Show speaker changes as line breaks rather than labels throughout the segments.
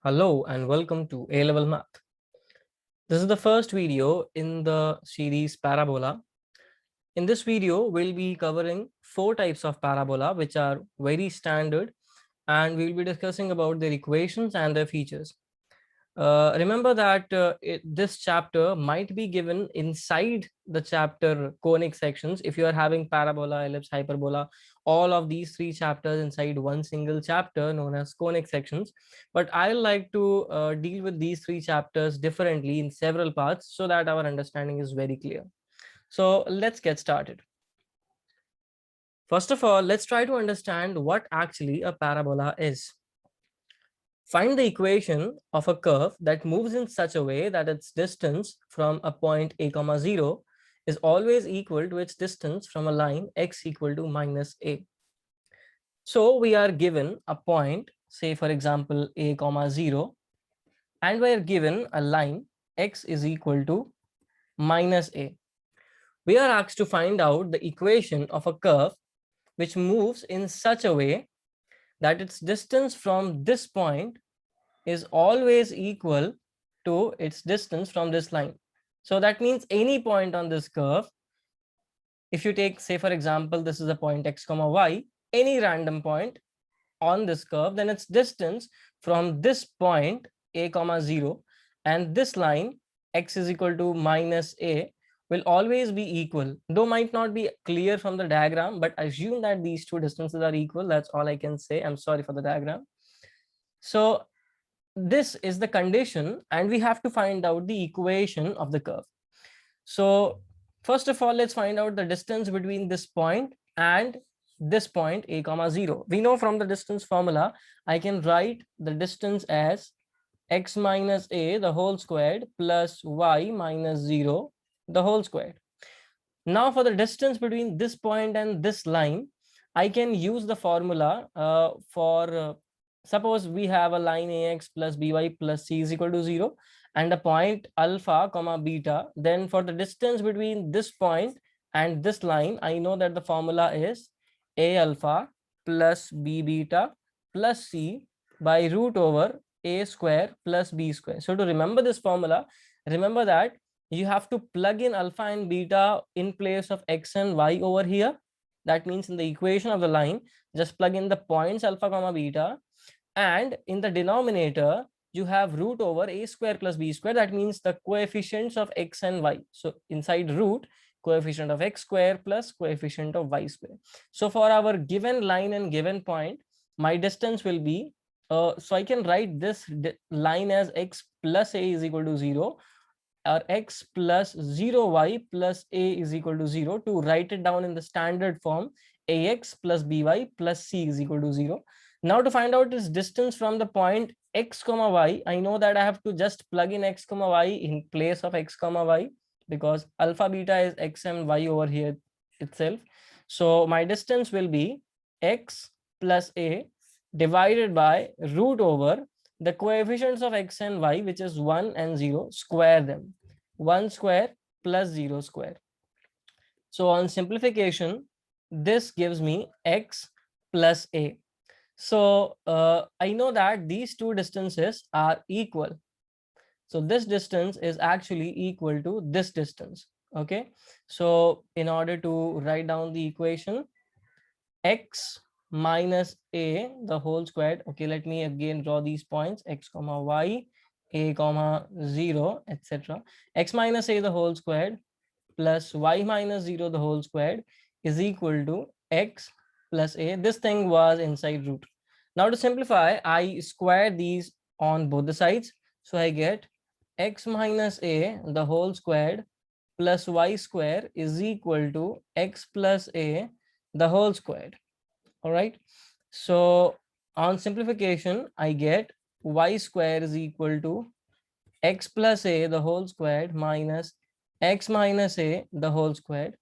Hello and welcome to A-Level Math. This is the first video in the series Parabola. In this video, we'll be covering four types of parabola, which are very standard, and we'll be discussing about their equations and their features. Remember that this chapter might be given inside the chapter conic sections. If you are having parabola, ellipse, hyperbola, all of these three chapters inside one single chapter known as conic sections. But I like to deal with these three chapters differently in several parts so that our understanding is very clear. So let's get started. First of all, let's try to understand what actually a parabola is. Find the equation of a curve that moves in such a way that its distance from a point a comma 0 is always equal to its distance from a line x equal to minus a. So we are given a point, say for example a comma 0, and we are given a line x is equal to minus a. We are asked to find out the equation of a curve which moves in such a way that its distance from this point is always equal to its distance from this line. So that means any point on this curve, if you take, say for example, this is a point x comma y, any random point on this curve, then its distance from this point a comma 0 and this line x is equal to minus a will always be equal, though might not be clear from the diagram, but assume that these two distances are equal. That's all I can say. I'm sorry for the diagram. So this is the condition, and we have to find out the equation of the curve. So first of all, let's find out the distance between this point and this point a comma 0. We know from the distance formula, I can write the distance as x minus a the whole squared plus y minus 0 the whole squared. Now for the distance between this point and this line, I can use the formula for suppose we have a line ax plus by plus c is equal to 0 and a point alpha comma beta. Then for the distance between this point and this line, I know that the formula is a alpha plus b beta plus c by root over a square plus b square. So to remember this formula, remember that you have to plug in alpha and beta in place of x and y over here. That means in the equation of the line, just plug in the points alpha comma beta, and in the denominator you have root over a square plus b square. That means the coefficients of x and y. So inside root, coefficient of x square plus coefficient of y square. So for our given line and given point, my distance will be so I can write this line as x plus a is equal to 0, or x plus 0y plus a is equal to 0, to write it down in the standard form ax plus by plus c is equal to 0. Now to find out its distance from the point x comma y, I know that I have to just plug in x comma y in place of x comma y, because alpha beta is x and y over here itself. So my distance will be x plus a divided by root over the coefficients of x and y, which is 1 and 0, square them. 1 square plus 0 square. So on simplification, this gives me x plus a. So I know that these two distances are equal. So this distance is actually equal to this distance. Okay. So in order to write down the equation, x minus a the whole squared. Okay, let me again draw these points x comma y, a comma 0, etc. X minus a the whole squared plus y minus 0 the whole squared is equal to x plus a. This thing was inside root. Now to simplify, I square these on both the sides. So I get x minus a the whole squared plus y square is equal to x plus a the whole squared. All right. So on simplification, I get y square is equal to x plus a the whole squared minus x minus a the whole squared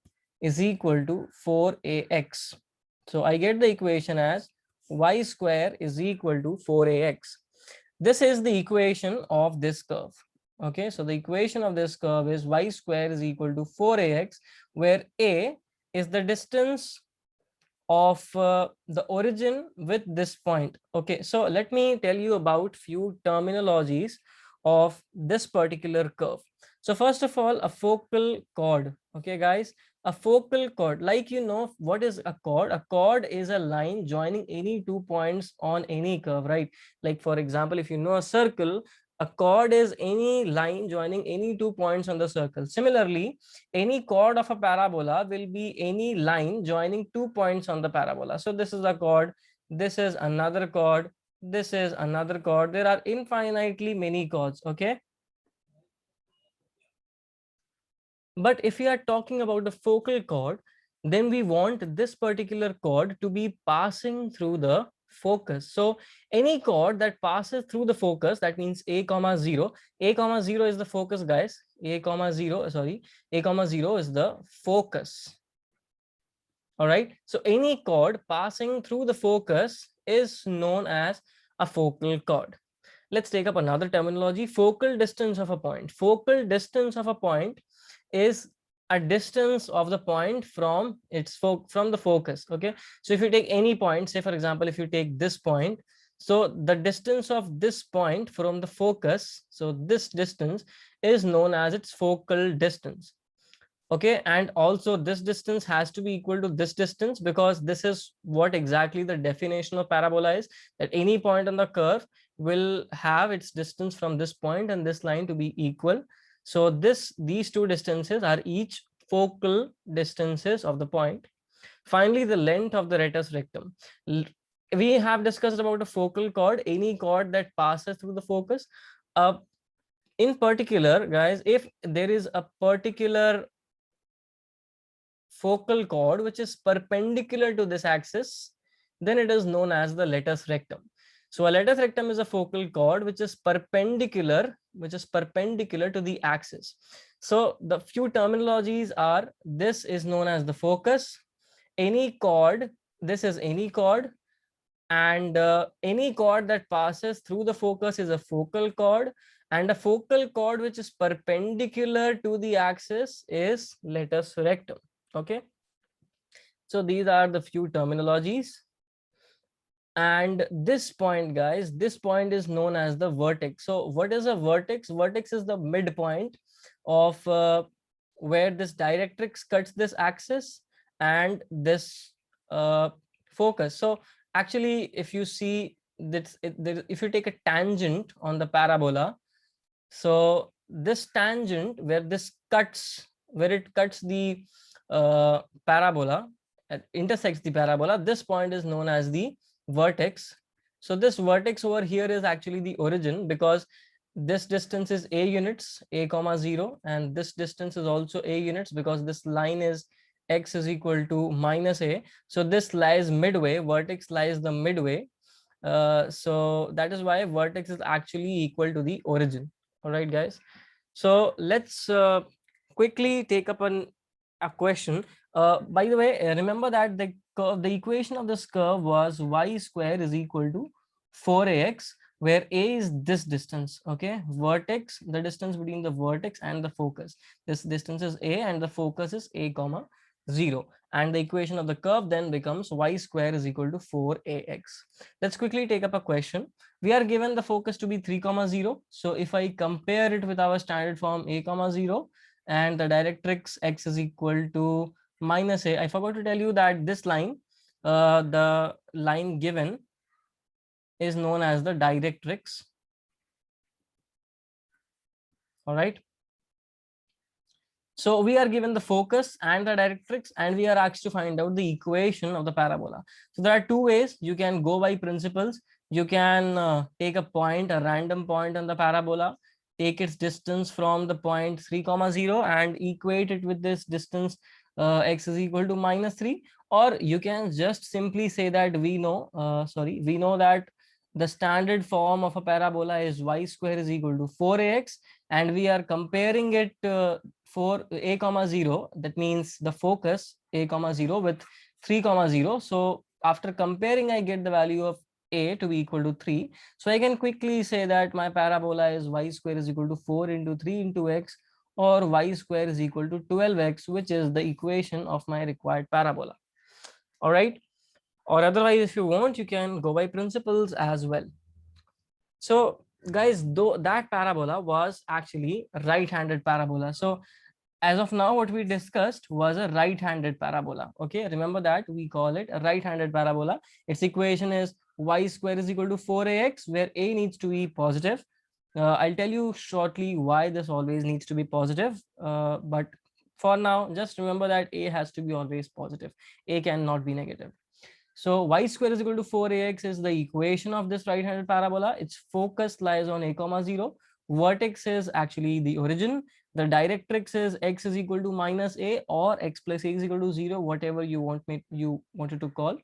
is equal to 4ax. So I get the equation as y square is equal to 4ax. This is the equation of this curve. Okay, so the equation of this curve is y square is equal to 4ax, where a is the distance of the origin with this point. Okay, so let me tell you about few terminologies of this particular curve. So first of all, a focal chord. Okay guys, a focal chord, like you know what is a chord. A chord is a line joining any 2 points on any curve, right? Like for example, if you know a circle, a chord is any line joining any 2 points on the circle. Similarly, any chord of a parabola will be any line joining 2 points on the parabola. So this is a chord, this is another chord, this is another chord. There are infinitely many chords. Okay, but if we are talking about the focal chord, then we want this particular chord to be passing through the focus. So any chord that passes through the focus, that means a comma 0. A comma 0 is the focus, guys. A comma 0, sorry, a comma 0 is the focus. All right, so any chord passing through the focus is known as a focal chord. Let's take up another terminology, focal distance of a point. Focal distance of a point is a distance of the point from its from the focus. Okay, so if you take any point, say for example, if you take this point, so the distance of this point from the focus, so this distance is known as its focal distance. Okay, and also this distance has to be equal to this distance, because this is what exactly the definition of parabola is, that any point on the curve will have its distance from this point and this line to be equal. So these two distances are each focal distances of the point. Finally, the length of the ratus rectum. We have discussed about a focal chord, any chord that passes through the focus. In particular, guys, if there is a particular focal chord which is perpendicular to this axis, then it is known as the latus rectum. So a latus rectum is a focal chord which is perpendicular to the axis. So the few terminologies are, this is known as the focus, any chord, this is any chord, and any chord that passes through the focus is a focal chord, and a focal chord which is perpendicular to the axis is latus rectum. Okay, so these are the few terminologies. And this point, guys, this point is known as the vertex. So what is a vertex? Vertex is the midpoint of where this directrix cuts this axis and this focus. So actually, if you see that, if you take a tangent on the parabola, so this tangent where this cuts, where it cuts the parabola, intersects the parabola, this point is known as the vertex. So this vertex over here is actually the origin, because this distance is a units, a comma 0, and this distance is also a units because this line is x is equal to minus a. So this lies midway, vertex lies the midway. So that is why vertex is actually equal to the origin. All right, guys. So let's quickly take up a question. By the way, remember that the curve, the equation of this curve was y square is equal to 4ax, where a is this distance. Okay, vertex, the distance between the vertex and the focus. This distance is a, and the focus is a comma 0. And the equation of the curve then becomes y square is equal to 4ax. Let's quickly take up a question. We are given the focus to be 3 comma 0. So if I compare it with our standard form a comma 0, and the directrix x is equal to minus a, I forgot to tell you that this line, the line given is known as the directrix. All right, so we are given the focus and the directrix, and we are asked to find out the equation of the parabola. So there are two ways you can go by principles. You can take a point, a random point on the parabola, take its distance from the point 3 comma 0 and equate it with this distance x is equal to minus 3. Or you can just simply say that we know we know that the standard form of a parabola is y square is equal to 4ax, and we are comparing it for a comma 0, that means the focus a comma 0 with 3 comma 0. So after comparing, I get the value of a to be equal to 3. So I can quickly say that my parabola is y square is equal to 4 into 3 into x, or y square is equal to 12x, which is the equation of my required parabola. All right. or otherwise if you want you can go by principles as well. So guys, though that parabola was actually right-handed parabola. So as of now what we discussed was a right-handed parabola. Okay, remember that we call it a right-handed parabola. Its equation is y square is equal to 4ax, where a needs to be positive. I'll tell you shortly why this always needs to be positive, but for now just remember that a has to be always positive, a cannot be negative. So y square is equal to 4ax is the equation of this right-handed parabola. Its focus lies on a comma 0. Vertex is actually the origin. The directrix is x is equal to minus a or x plus a is equal to 0, whatever you wanted to call.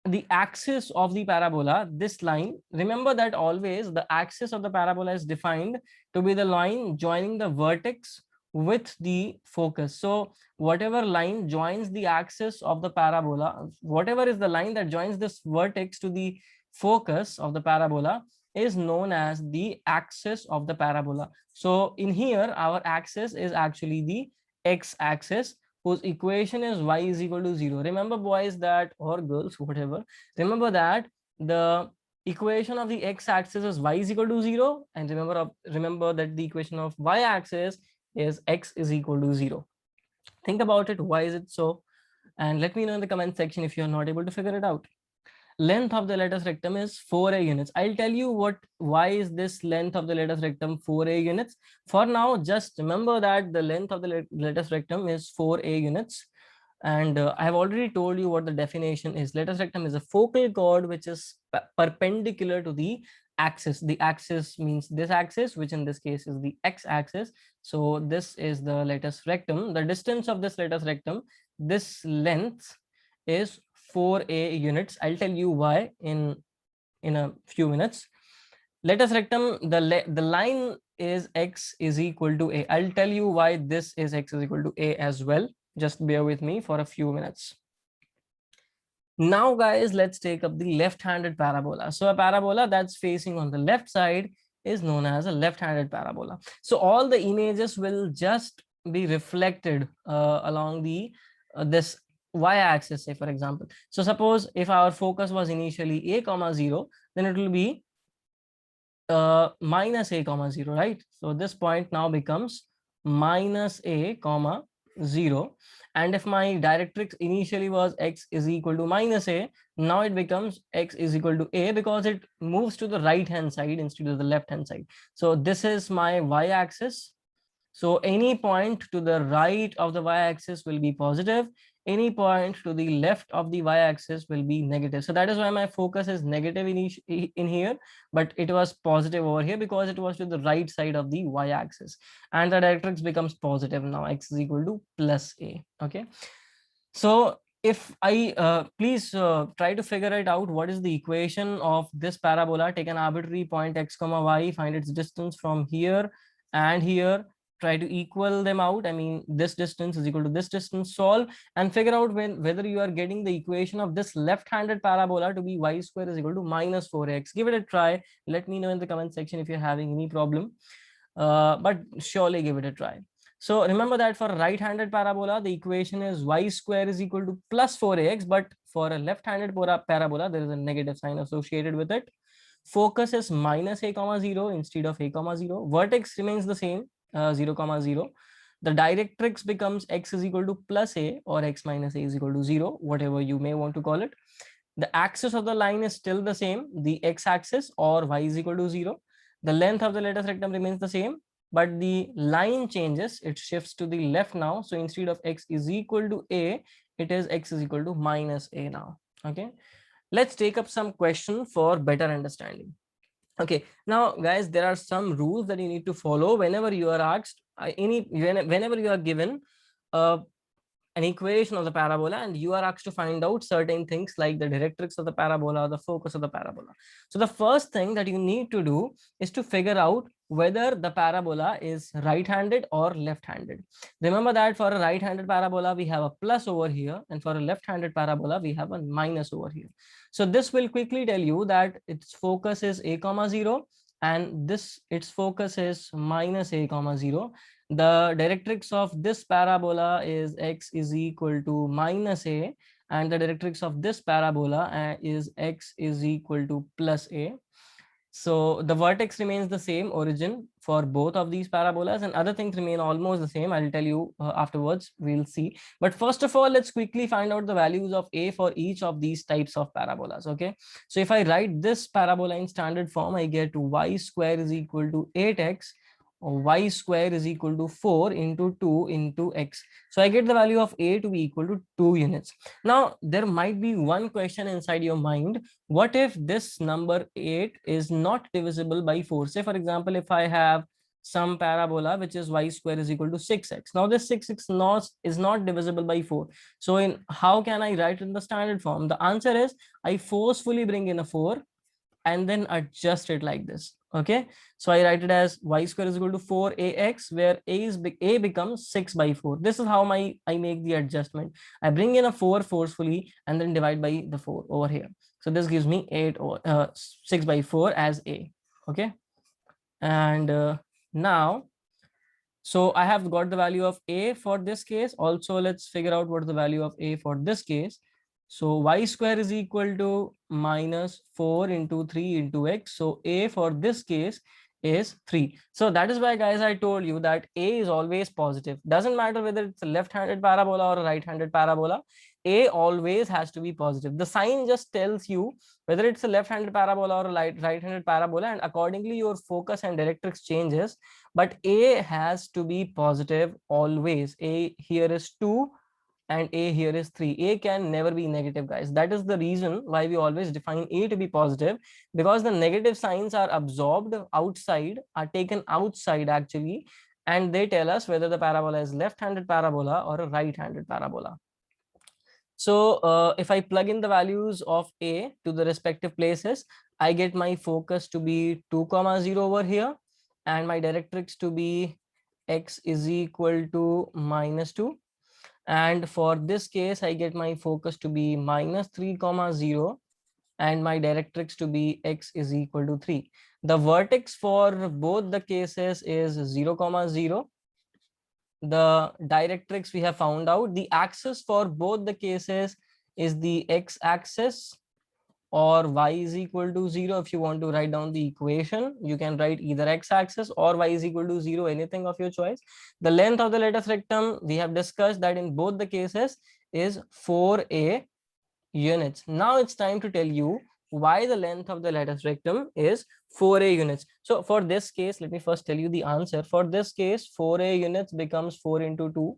The axis of the parabola, this line, remember that always the axis of the parabola is defined to be the line joining the vertex with the focus. So whatever line joins the axis of the parabola, whatever is the line that joins this vertex to the focus of the parabola is known as the axis of the parabola. So in here our axis is actually the x-axis, whose equation is y is equal to 0. Remember boys that, or girls, whatever, remember that the equation of the x-axis is y is equal to 0, and remember that the equation of y-axis is x is equal to 0. Think about it, why is it so? And let me know in the comment section if you're not able to figure it out. Length of the latus rectum is 4a units. I'll tell you why is this length of the latus rectum 4a units. For now, just remember that the length of the latus rectum is 4a units. And I have already told you what the definition is. Latus rectum is a focal chord which is perpendicular to the axis. The axis means this axis, which in this case is the x-axis. So this is the latus rectum. The distance of this latus rectum, this length is 4a units. I'll tell you why in a few minutes. Latus rectum, the line is x is equal to a. I'll tell you why this is x is equal to a as well. Just bear with me for a few minutes. Now guys, let's take up the left-handed parabola. So a parabola that's facing on the left side is known as a left-handed parabola. So all the images will just be reflected along the this y-axis, say for example. So suppose if our focus was initially a comma 0, then it will be minus a comma 0, right? So this point now becomes minus a comma 0, and if my directrix initially was x is equal to minus a, now it becomes x is equal to a because it moves to the right hand side instead of the left hand side. So this is my y-axis. So any point to the right of the y-axis will be positive, any point to the left of the y-axis will be negative. So that is why my focus is negative in here, but it was positive over here because it was to the right side of the y-axis, and the directrix becomes positive now, x is equal to plus a. Okay, so if I please try to figure it out, what is the equation of this parabola? Take an arbitrary point x comma y, find its distance from here and here, try to equal them out. I mean, this distance is equal to this distance, solve and figure out whether you are getting the equation of this left-handed parabola to be y square is equal to minus 4x. Give it a try. Let me know in the comment section if you're having any problem, but surely give it a try. So remember that for a right-handed parabola, the equation is y square is equal to plus 4ax, but for a left-handed parabola, there is a negative sign associated with it. Focus is minus a comma 0 instead of a comma 0. Vertex remains the same, 0 comma 0. The directrix becomes x is equal to plus a or x minus a is equal to 0, whatever you may want to call it. The axis of the line is still the same, the x-axis or y is equal to 0. The length of the latus rectum remains the same, but the line changes, it shifts to the left now. So instead of x is equal to a, it is x is equal to minus a now. Okay, let's take up some question for better understanding. Okay, now guys, there are some rules that you need to follow whenever you are asked whenever you are given an equation of the parabola and you are asked to find out certain things like the directrix of the parabola or the focus of the parabola. So the first thing that you need to do is to figure out whether the parabola is right-handed or left-handed. Remember that for a right-handed parabola we have a plus over here, and for a left-handed parabola we have a minus over here. So this will quickly tell you that its focus is a comma 0 and its focus is minus a comma 0. The directrix of this parabola is x is equal to minus a, and the directrix of this parabola is x is equal to plus a. So the vertex remains the same, origin, for both of these parabolas, and other things remain almost the same. I'll tell you afterwards, we'll see. But first of all, let's quickly find out the values of a for each of these types of parabolas. Okay, so if I write this parabola in standard form, I get y square is equal to 8x, or y square is equal to 4 into 2 into x. So I get the value of a to be equal to 2 units. Now there might be one question inside your mind: what if this number 8 is not divisible by 4? Say for example, if I have some parabola which is y square is equal to 6x. Now this 6x is not divisible by 4. So in how can I write in the standard form? The answer is I forcefully bring in a 4 and then adjust it like this. Okay, so I write it as y square is equal to 4ax, where a becomes 6 by 4. This is how I make the adjustment. I bring in a 4 forcefully and then divide by the 4 over here. So this gives me 8 or 6 by 4 as a. Okay, and now, so I have got the value of a for this case. Also, let's figure out what the value of a for this case. So y square is equal to minus 4 into 3 into x. So a for this case is 3. So that is why, guys, I told you that a is always positive. Doesn't matter whether it's a left-handed parabola or a right-handed parabola. A always has to be positive. The sign just tells you whether it's a left-handed parabola or a right-handed parabola, and accordingly your focus and directrix changes. But a has to be positive always. A here is 2 and a here is 3. A can never be negative, guys. That is the reason why we always define a to be positive, because the negative signs are absorbed outside, are taken outside actually, and they tell us whether the parabola is left-handed parabola or a right-handed parabola. So if I plug in the values of a to the respective places, I get my focus to be 2, 0 over here, and my directrix to be x is equal to minus 2. And for this case, I get my focus to be minus 3, 0, and my directrix to be x is equal to 3. The vertex for both the cases is 0, 0. The directrix we have found out. The axis for both the cases is the x-axis, or y is equal to 0. If you want to write down the equation, you can write either x-axis or y is equal to 0, anything of your choice. The length of the lattice rectum, we have discussed that in both the cases is 4a units. Now it's time to tell you why the length of the lattice rectum is 4a units. So for this case, let me first tell you the answer. For this case, 4a units becomes 4 into 2,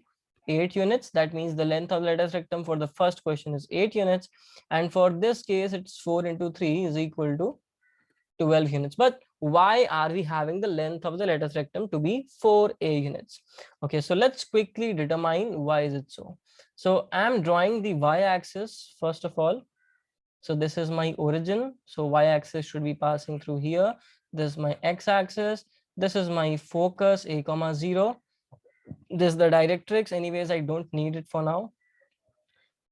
8 units. That means the length of the lattice rectum for the first question is 8 units. And for this case, it's 4 into 3 is equal to 12 units. But why are we having the length of the lattice rectum to be 4a units? Okay, so let's quickly determine why is it so. So I'm drawing the y-axis first of all. So this is my origin. So y-axis should be passing through here. This is my x-axis. This is my focus, a, 0. This is the directrix. Anyways, I don't need it for now.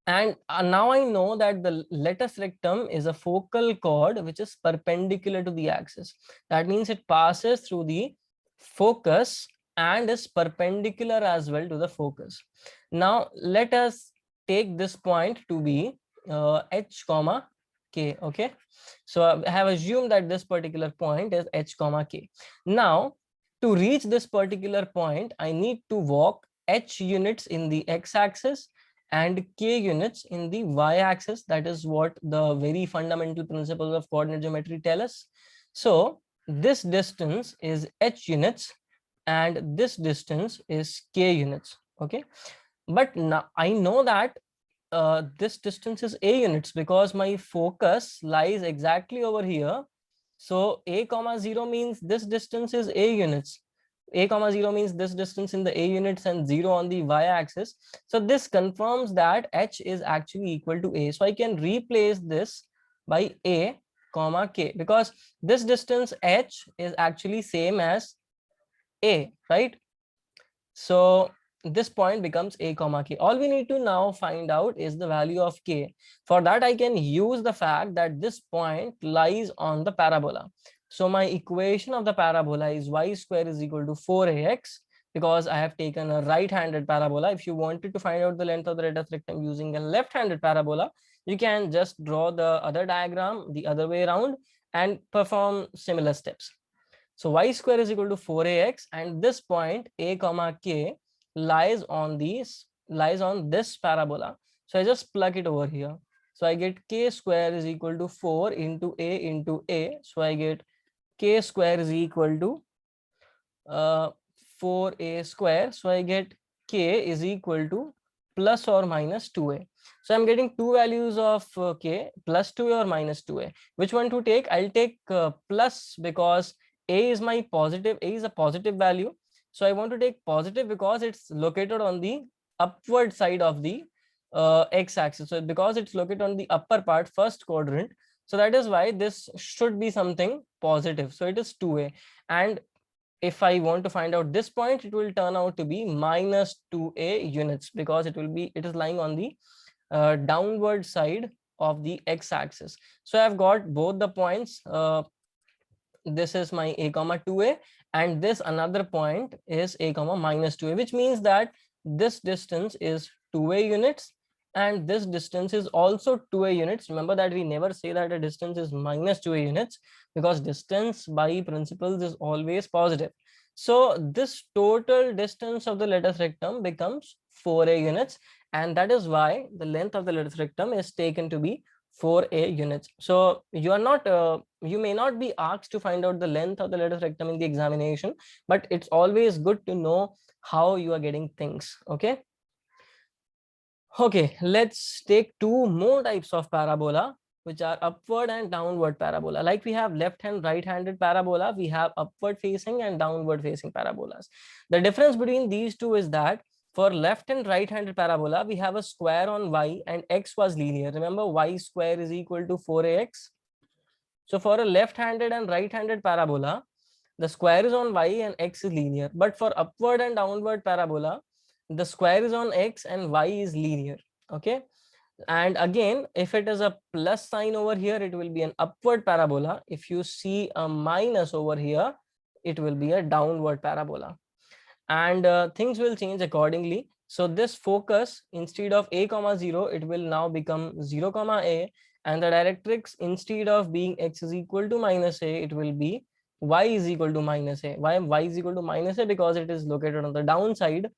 And now I know that the lattice rectum is a focal chord which is perpendicular to the axis. That means it passes through the focus and is perpendicular as well to the focus. Now let us take this point to be h comma k. Okay, so I have assumed that this particular point is h comma k. Now to reach this particular point, I need to walk h units in the x-axis and k units in the y-axis. That is what the very fundamental principles of coordinate geometry tell us. So this distance is h units and this distance is k units. Okay, but now I know that this distance is a units because my focus lies exactly over here. So a comma 0 means this distance is a units. A comma 0 means this distance in the a units and 0 on the y-axis. So this confirms that h is actually equal to a. So I can replace this by a comma k, because this distance h is actually same as a, right? So this point becomes a comma k. All we need to now find out is the value of k. For that, I can use the fact that this point lies on the parabola. So my equation of the parabola is y square is equal to 4ax. because I have taken a right-handed parabola. If you wanted to find out the length of the latus rectum using a left-handed parabola, you can just draw the other diagram the other way around and perform similar steps. So y square is equal to 4ax, and this point a comma k lies on this parabola. So I just plug it over here. So I get k square is equal to 4 into a into a. So I get k square is equal to 4a square. So I get k is equal to plus or minus 2a. So I'm getting two values of k, plus 2a or minus 2a. Which one to take? I'll take plus, because a is my positive, a is a positive value. So I want to take positive because it's located on the upward side of the x-axis. So because it's located on the upper part, first quadrant, so that is why this should be something positive. So it is 2a, and if I want to find out this point, it will turn out to be minus 2a units, because it is lying on the downward side of the x-axis. So I've got both the points. This is my a comma 2a, and this another point is a comma minus 2a, which means that this distance is 2a units, and this distance is also 2a units. Remember that we never say that a distance is minus 2a units, because distance by principles is always positive. So this total distance of the latus rectum becomes 4a units, and that is why the length of the latus rectum is taken to be 4a units. So you are not you may not be asked to find out the length of the latus rectum in the examination, but it's always good to know how you are getting things. Okay, let's take two more types of parabola, which are upward and downward parabola. Like we have left and right-handed parabola, we have upward facing and downward facing parabolas. The difference between these two is that for left and right-handed parabola, we have a square on y and x was linear. Remember, y square is equal to 4ax. So for a left-handed and right-handed parabola, the square is on y and x is linear. But for upward and downward parabola, the square is on x and y is linear. Okay. And again, if it is a plus sign over here, it will be an upward parabola. If you see a minus over here, it will be a downward parabola. And things will change accordingly. So this focus, instead of a comma 0, it will now become 0 comma a, and the directrix, instead of being x is equal to minus a, it will be y is equal to minus a. Why y is equal to minus a? Because it is located on the downside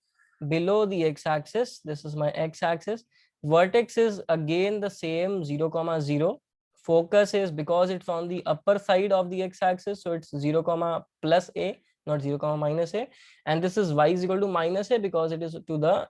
below the x-axis. This is my x-axis. Vertex is again the same, 0 comma 0. Focus is, because it's on the upper side of the x-axis, so it's 0 comma plus a, not 0 comma minus a. And this is y is equal to minus a because it is to the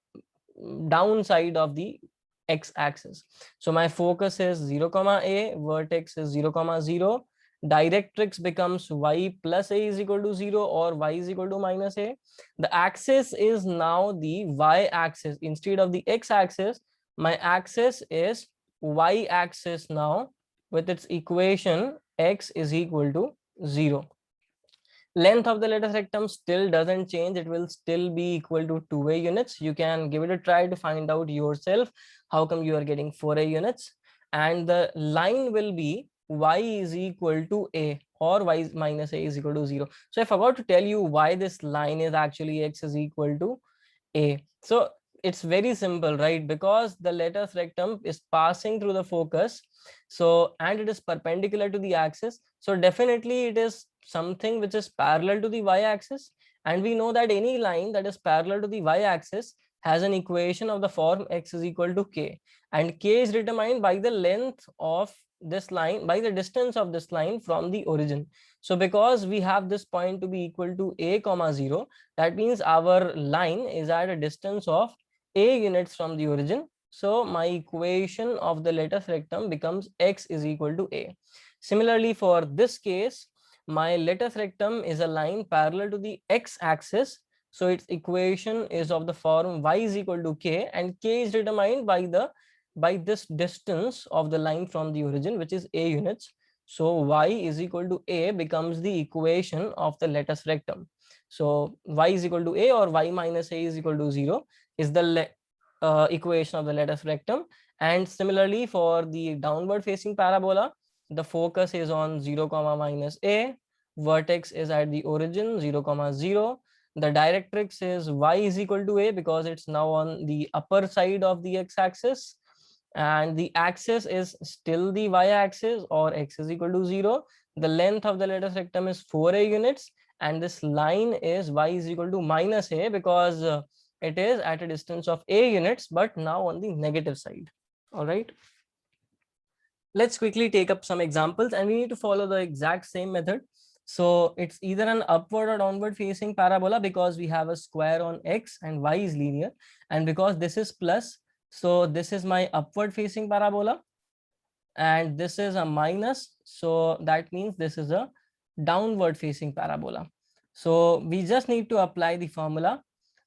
downside of the x-axis. So my focus is 0 comma a, vertex is 0 comma 0. Directrix becomes y plus a is equal to 0 or y is equal to minus a. The axis is now the y-axis. Instead of the x-axis, my axis is y-axis now, with its equation x is equal to 0. Length of the latus rectum still doesn't change. It will still be equal to 2a units. You can give it a try to find out yourself how come you are getting 4a units. And the line will be y is equal to a, or y minus a is equal to 0. So I forgot to tell you why this line is actually x is equal to a. So it's very simple, right? Because the latus rectum is passing through the focus, so, and it is perpendicular to the axis, so definitely it is something which is parallel to the y-axis, and we know that any line that is parallel to the y-axis has an equation of the form x is equal to k, and k is determined by the length of this line, by the distance of this line from the origin. So because we have this point to be equal to a comma 0, that means our line is at a distance of a units from the origin. So my equation of the latus rectum becomes x is equal to a. Similarly, for this case, my latus rectum is a line parallel to the x-axis, so its equation is of the form y is equal to k, and k is determined by this distance of the line from the origin, which is a units. So y is equal to a becomes the equation of the latus rectum. So y is equal to a, or y minus a is equal to 0 is the equation of the latus rectum. And similarly, for the downward facing parabola, the focus is on 0 comma minus a, vertex is at the origin 0 comma 0, The directrix is y is equal to a because it's now on the upper side of the x-axis, and the axis is still the y-axis, or x is equal to 0. The length of the latus rectum is 4a units, and this line is y is equal to minus a because it is at a distance of a units, but now on the negative side. All right. Let's quickly take up some examples, and we need to follow the exact same method. So it's either an upward or downward facing parabola because we have a square on x and y is linear, and because this is plus, so this is my upward facing parabola, and this is a minus, so that means this is a downward facing parabola. So we just need to apply the formula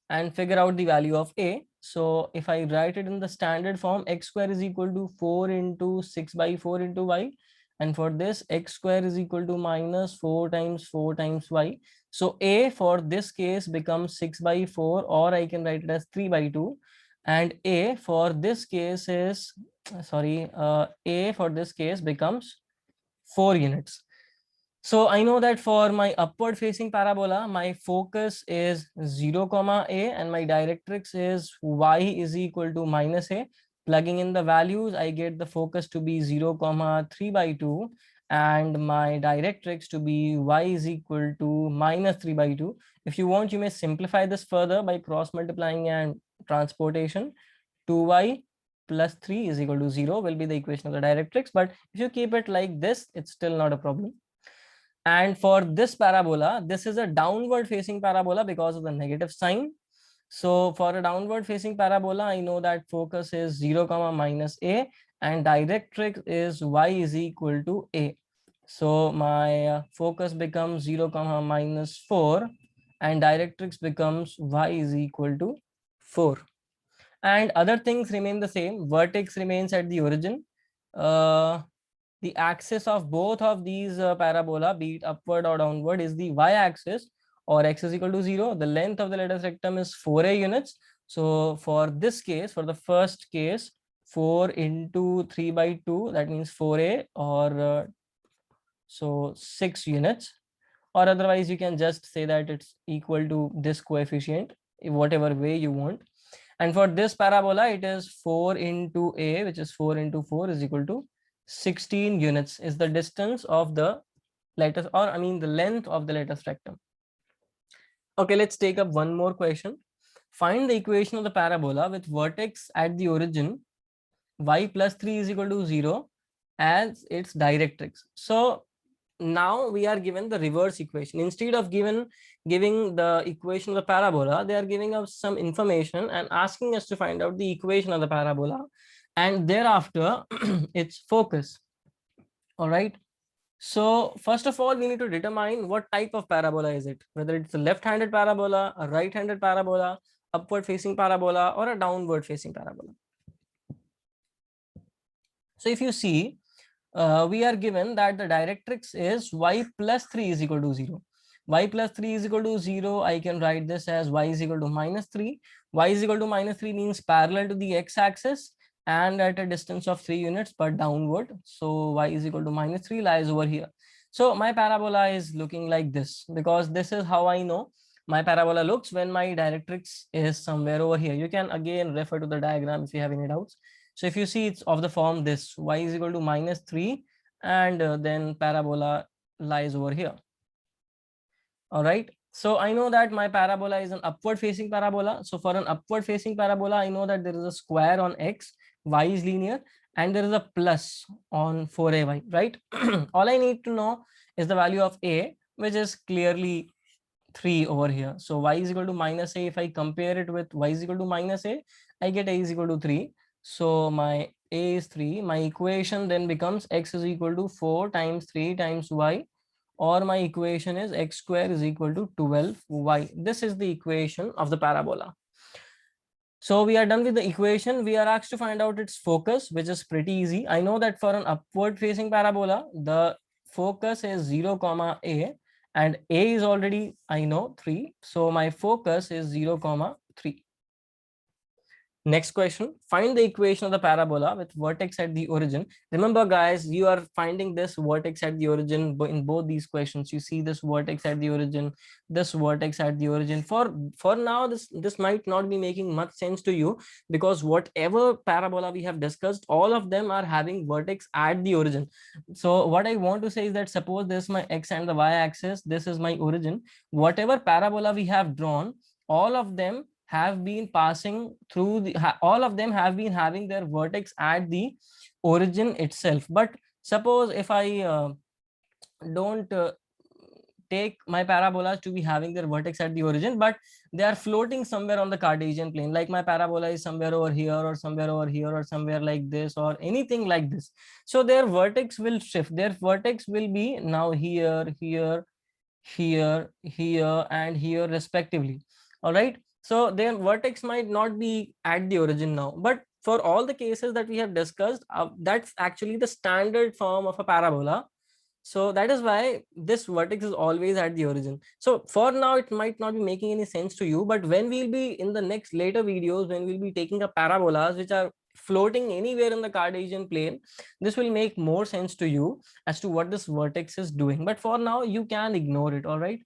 and figure out the value of a. So if I write it in the standard form, x square is equal to 4 into 6 by 4 into y, and for this x square is equal to minus 4 times 4 times y. So a for this case becomes 6 by 4, or I can write it as 3 by 2, and a for this case is a for this case becomes 4 units. So I know that for my upward facing parabola, my focus is 0 comma a, and my directrix is y is equal to minus a. Plugging in the values, I get the focus to be 0 comma 3 by 2, and my directrix to be y is equal to minus 3 by 2. If you want, you may simplify this further by cross multiplying and transportation. 2y plus 3 is equal to 0 will be the equation of the directrix, but if you keep it like this, it's still not a problem. And for this parabola, this is a downward facing parabola because of the negative sign. So for a downward facing parabola, I know that focus is 0 comma minus a, and directrix is y is equal to a. So my focus becomes 0 comma minus 4, and directrix becomes y is equal to 4. And other things remain the same. Vertex remains at the origin. The axis of both of these parabola, be it upward or downward, is the y-axis, or x is equal to 0. The length of the latus rectum is 4a units. So for this case, for the first case, 4 into 3 by 2, that means 4a, or so 6 units, or otherwise you can just say that it's equal to this coefficient, whatever way you want. And for this parabola, it is 4 into a, which is 4 into 4 is equal to 16 units is the distance of the latus, or I mean the length of the latus rectum. Okay, let's take up one more question. Find the equation of the parabola with vertex at the origin, y plus 3 is equal to 0 as its directrix. So now we are given the reverse equation. Instead of giving the equation of the parabola, they are giving us some information and asking us to find out the equation of the parabola, and thereafter its focus. All right. So first of all, we need to determine what type of parabola is it, whether it's a left-handed parabola, a right-handed parabola, upward facing parabola, or a downward facing parabola. So if you see, we are given that the directrix is y plus 3 is equal to 0. Y plus 3 is equal to 0. I can write this as y is equal to minus 3. Y is equal to minus 3 means parallel to the x-axis and at a distance of 3 units but downward. So y is equal to minus 3 lies over here. So my parabola is looking like this because this is how I know my parabola looks when my directrix is somewhere over here. You can again refer to the diagram if you have any doubts. So if you see, it's of the form this: y is equal to minus 3, and then parabola lies over here. All right. So I know that my parabola is an upward facing parabola. So for an upward facing parabola, I know that there is a square on x, y is linear, and there is a plus on 4ay, right? All I need to know is the value of a, which is clearly 3 over here. So y is equal to minus a. If I compare it with y is equal to minus a, I get a is equal to 3. So my a is 3. My equation then becomes x is equal to 4 times 3 times y, or my equation is x square is equal to 12y. This is the equation of the parabola. So we are done with the equation. We are asked to find out its focus, which is pretty easy. I know that for an upward facing parabola, the focus is 0 comma a, and a is already, I know, 3. So my focus is 0 comma 3. Next question, find the equation of the parabola with vertex at the origin. Remember guys, you are finding this vertex at the origin in both these questions. You see this vertex at the origin, this vertex at the origin. For now, this might not be making much sense to you, because whatever parabola we have discussed, all of them are having vertex at the origin. So what I want to say is that suppose this is my x and the y axis, this is my origin. Whatever parabola we have drawn, all of them have been passing through all of them have been having their vertex at the origin itself. But suppose if I don't take my parabolas to be having their vertex at the origin, but they are floating somewhere on the Cartesian plane, like my parabola is somewhere over here or somewhere over here or somewhere like this or anything like this. So their vertex will shift. Their vertex will be now here, here, here, here, and here respectively. All right. So their vertex might not be at the origin now, but for all the cases that we have discussed, that's actually the standard form of a parabola. So that is why this vertex is always at the origin. So for now, it might not be making any sense to you, but when we'll be in the next later videos, when we'll be taking up parabolas which are floating anywhere in the Cartesian plane, this will make more sense to you as to what this vertex is doing. But for now, you can ignore it. All right.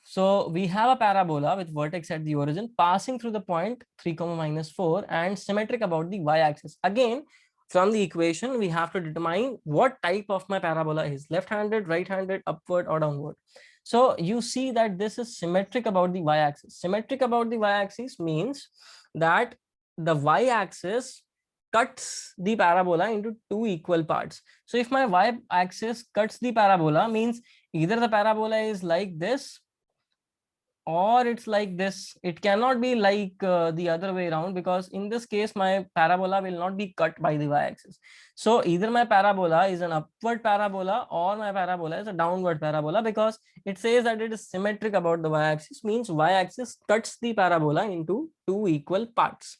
So we have a parabola with vertex at the origin passing through the point 3, -4 and symmetric about the y-axis. Again, from the equation, we have to determine what type of my parabola is, left-handed, right-handed, upward or downward. So you see that this is symmetric about the y-axis. Symmetric about the y-axis means that the y-axis cuts the parabola into two equal parts. So if my y-axis cuts the parabola, means either the parabola is like this or it's like this. It cannot be like the other way around, because in this case my parabola will not be cut by the y-axis. So either my parabola is an upward parabola or my parabola is a downward parabola, because it says that it is symmetric about the y-axis, means y-axis cuts the parabola into two equal parts.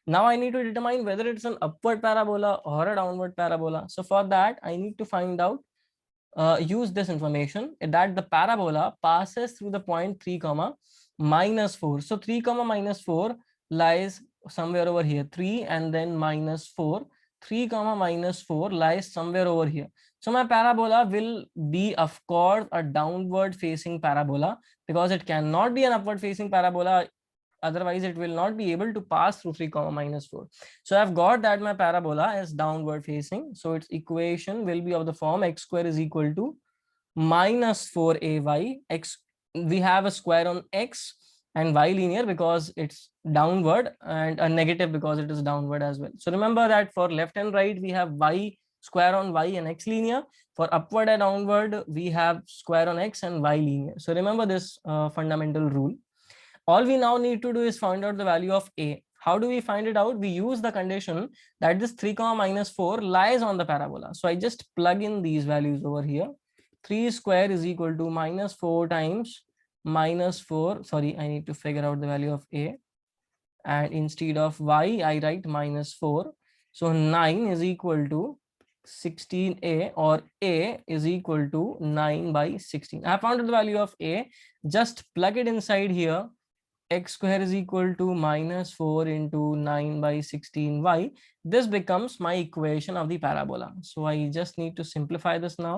Now I need to determine whether it's an upward parabola or a downward parabola. So for that I need to find out, use this information that the parabola passes through the point 3, -4. So 3, -4 lies somewhere over here, 3 and then -4. 3, -4 lies somewhere over here. So my parabola will be, of course, a downward facing parabola, because it cannot be an upward facing parabola. Otherwise it will not be able to pass through 3, -4. So I've got that my parabola is downward facing. So its equation will be of the form x square is equal to -4ay. X, we have a square on x, and y linear because it's downward, and a negative because it is downward as well. So remember that for left and right we have y square on y and x linear. For upward and downward we have square on x and y linear. So remember this fundamental rule. All we now need to do is find out the value of a. How do we find it out? We use the condition that this 3, -4 lies on the parabola. So I just plug in these values over here. 3 square is equal to -4 times -4. Sorry, I need to figure out the value of a. And instead of y, I write -4. So 9 is equal to 16a, or a is equal to 9 by 16. I found the value of a. Just plug it inside here. X square is equal to -4 into 9 by 16y. This becomes my equation of the parabola. So I just need to simplify this now.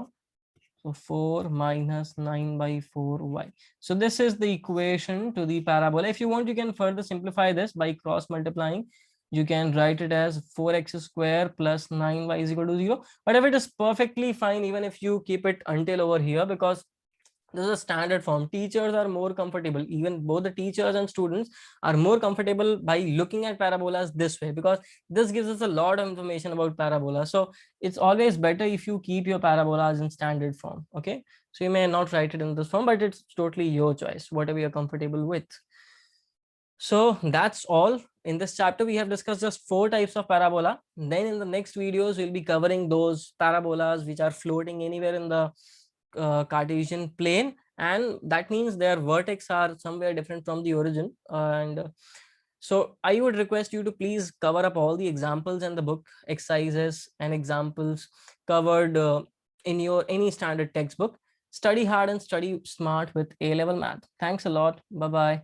So 4 minus 9 by 4y. So this is the equation to the parabola. If you want, you can further simplify this by cross multiplying. You can write it as 4x square plus 9y is equal to 0. Whatever, it is perfectly fine even if you keep it until over here, because this is a standard form. Teachers are more comfortable, even both the teachers and students are more comfortable by looking at parabolas this way, because this gives us a lot of information about parabola. So it's always better if you keep your parabolas in standard form. Okay, so you may not write it in this form, but it's totally your choice, whatever you're comfortable with. So that's all. In this chapter we have discussed just 4 types of parabola. Then in the next videos we'll be covering those parabolas which are floating anywhere in the Cartesian plane, and that means their vertex are somewhere different from the origin. So I would request you to please cover up all the examples in the book, exercises and examples covered in your any standard textbook. Study hard and study smart with A-level math. Thanks a lot. Bye bye.